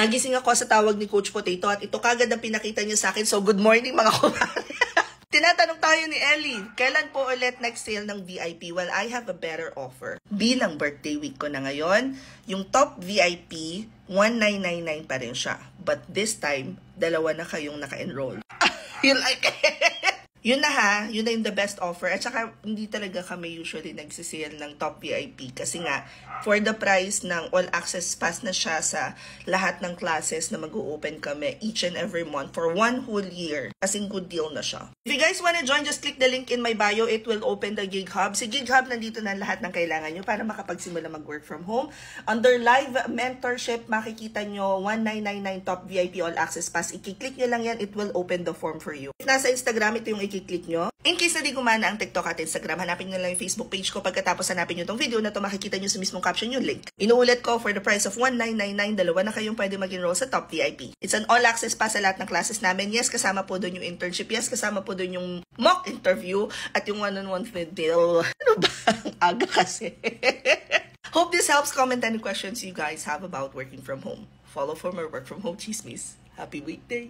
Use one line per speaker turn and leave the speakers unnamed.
Nagising ako sa tawag ni Coach Potato at ito kagad ang pinakita niya sa akin. So, good morning mga kumare. Tinatanong tayo ni Ellie, kailan po ulit next sale ng VIP? Well, I have a better offer. Bilang birthday week ko na ngayon, yung top VIP, 1999 pa rin siya. But this time, dalawa na kayong naka-enroll. You like it? Yun na ha, yun na yung the best offer. At saka, hindi talaga kami usually nagsisale ng top VIP. Kasi nga, for the price ng all access pass na siya sa lahat ng classes na mag-open kami each and every month for 1 whole year. Kasing good deal na siya. If you guys wanna join, just click the link in my bio. It will open the Gig Hub. Si Gig Hub, nandito na lahat ng kailangan nyo para makapagsimula mag-work from home. Under live mentorship, makikita nyo 1999 top VIP all access pass. I-click nyo lang yan, it will open the form for you. If nasa Instagram, ito yung i-click nyo. In case na di gumana ang TikTok at Instagram, hanapin nyo lang yung Facebook page ko. Pagkatapos hanapin nyo tong video na to, makikita nyo sa mismong caption yung link. Inuulit ko, for the price of 1999, dalawa na kayong pwede mag-enroll sa top VIP. It's an all-access pass sa lahat ng classes namin. Yes, kasama po doon yung internship. Yes, kasama po doon yung mock interview at yung one-on-one deal. Ano ba? Ang aga kasi. Hope this helps. Comment any questions you guys have about working from home. Follow for more work from home chismis. Happy weekday!